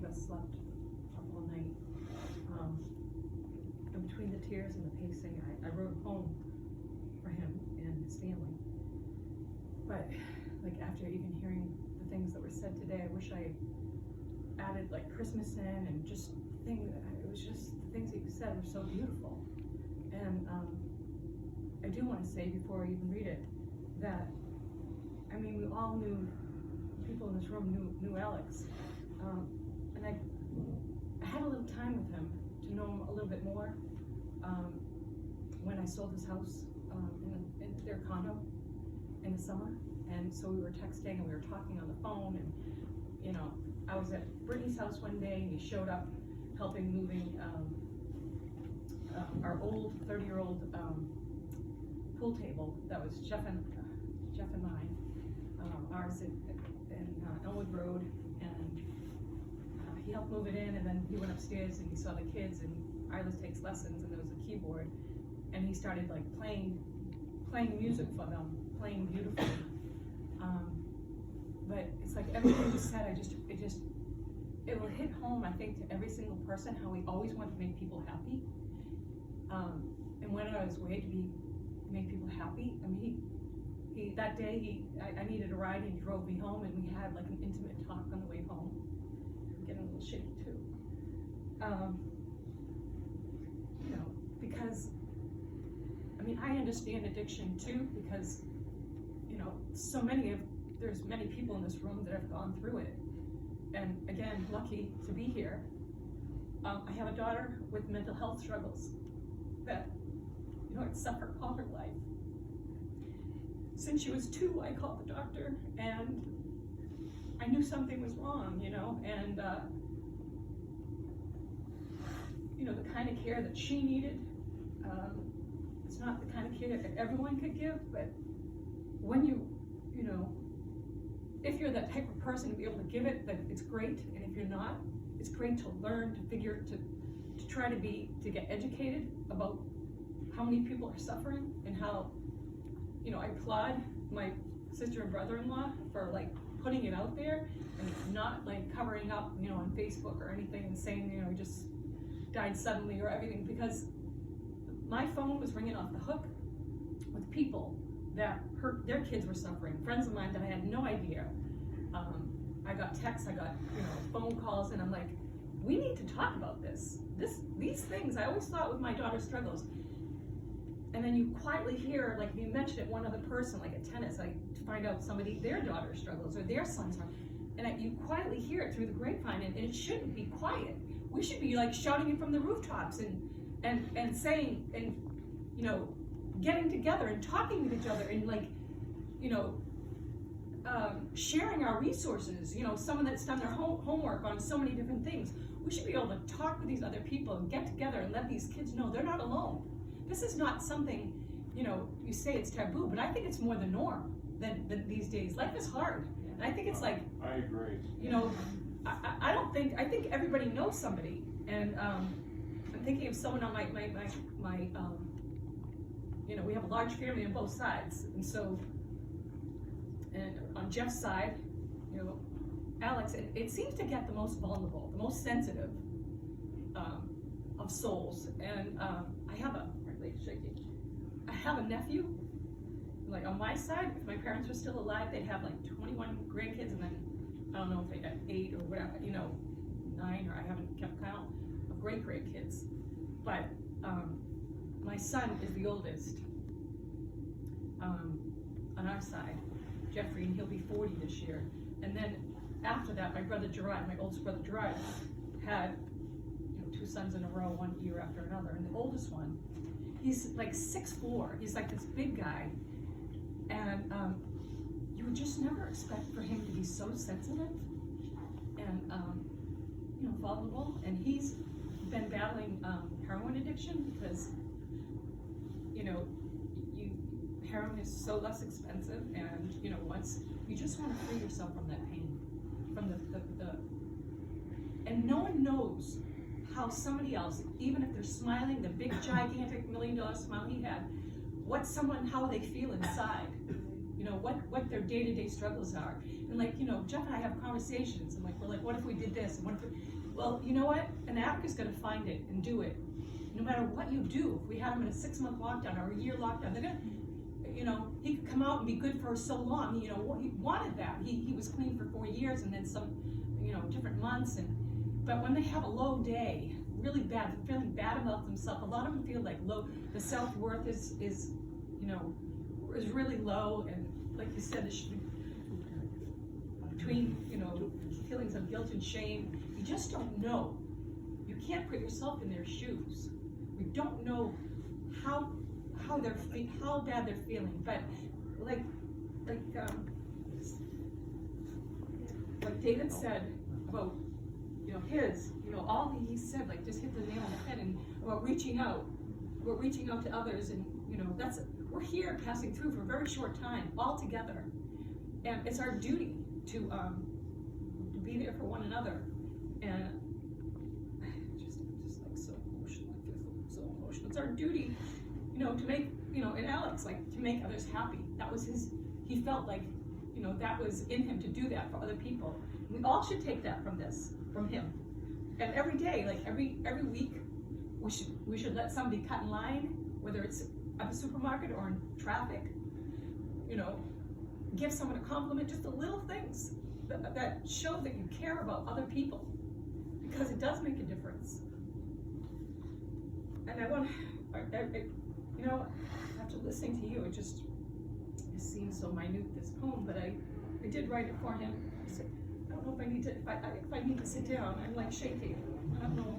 us slept all night. And between the tears and the pacing, I wrote a poem for him and his family. But like after even hearing the things that were said today, I wish I added like Christmas in and just it was just the things that you said were so beautiful. And I do want to say before I even read it that, I mean, we all knew, people in this room knew Alex. And I had a little time with him to know him a little bit more when I sold his house in their condo in the summer. And so we were texting and we were talking on the phone, and you know, I was at Brittany's house one day and he showed up helping moving our old 30-year-old pool table that was Jeff and mine, ours in Elmwood Road, and he helped move it in, and then he went upstairs and he saw the kids, and Iris takes lessons, and there was a keyboard, and he started like playing music for them, playing beautifully. But it's like everything you said, it will hit home, I think, to every single person, how we always want to make people happy. And went out of his way to make people happy. I mean, he that day, I needed a ride, and he drove me home, and we had like an intimate talk on the way home. I'm getting a little shaky too. You know, because, I mean, I understand addiction too, because, you know, there's many people in this room that have gone through it. And again, lucky to be here. I have a daughter with mental health struggles that, you know, had suffered all her life. Since she was 2, I called the doctor, and I knew something was wrong, you know, and, you know, the kind of care that she needed, it's not the kind of care that everyone could give, but when you know, if you're that type of person to be able to give it, then it's great, and if you're not, it's great to learn, to try to get educated about how many people are suffering, and how, you know, I applaud my sister and brother-in-law for like putting it out there and not like covering up, you know, on Facebook or anything and saying, you know, just died suddenly or everything, because my phone was ringing off the hook with people that their kids were suffering, friends of mine that I had no idea. I got texts, I got, you know, phone calls, and I'm like, we need to talk about this. These things, I always thought with my daughter's struggles. And then you quietly hear, like you mentioned it, one other person, like at tennis, like to find out their daughter's struggles or their son's, and you quietly hear it through the grapevine, and it shouldn't be quiet. We should be like shouting it from the rooftops and saying, and, you know, getting together and talking with each other, and like, you know, sharing our resources. You know, someone that's done their homework on so many different things. We should be able to talk with these other people and get together and let these kids know they're not alone. This is not something, you know, you say it's taboo, but I think it's more the norm than these days. Life is hard, and I think it's like, I agree. You know, I think everybody knows somebody, and I'm thinking of someone on my you know, we have a large family on both sides, and so, and on Jeff's side, you know, Alex, it seems to get the most vulnerable, the most sensitive of souls, and I have a nephew, like on my side, if my parents were still alive, they'd have like 21 grandkids, and then, I don't know if they got 8 or whatever, you know, 9, or I haven't kept count of great-grandkids, but my son is the oldest on our side, Jeffrey, and he'll be 40 this year. And then after that, my brother Gerard, my oldest brother Gerard, had, you know, 2 sons in a row, one year after another. And the oldest one, he's like 6'4". He's like this big guy, and you would just never expect for him to be so sensitive and you know, vulnerable. And he's been battling heroin addiction because, you know, heroin is so less expensive, and you know, once you just want to free yourself from that pain, from the and no one knows how somebody else, even if they're smiling, the big gigantic $1 million smile he had, how they feel inside. you know, what their day-to-day struggles are. And like, you know, Jeff and I have conversations, and like, we're like, what if we did this, and what if we, well, you know what, an advocate's gonna find it and do it. No matter what you do, if we had him in a 6-month lockdown or a year lockdown, they're gonna, you know, he could come out and be good for so long. You know, he wanted that. He was clean for 4 years and then some, you know, different months. But when they have a low day, really bad, feeling bad about themselves, a lot of them feel like low. The self-worth is you know, is really low. And like you said, between, you know, feelings of guilt and shame, you just don't know. You can't put yourself in their shoes. We don't know how bad they're feeling, but like David said about, you know, all he said, like, just hit the nail on the head, and about reaching out to others, and you know, we're here passing through for a very short time all together, and it's our duty to be there for one another. And just like so emotional, I feel so emotional. It's our duty, you know, to make, you know, and Alex, like, to make others happy. That was he felt like, you know, that was in him to do that for other people. We all should take that from him. And every day, like every week, we should let somebody cut in line, whether it's at the supermarket or in traffic, you know, give someone a compliment, just the little things that show that you care about other people, because it does make a difference. And you know, after listening to you, it seems so minute, this poem, but I did write it for him. I said, I don't know if I need to sit down. I'm like shaking. I don't know.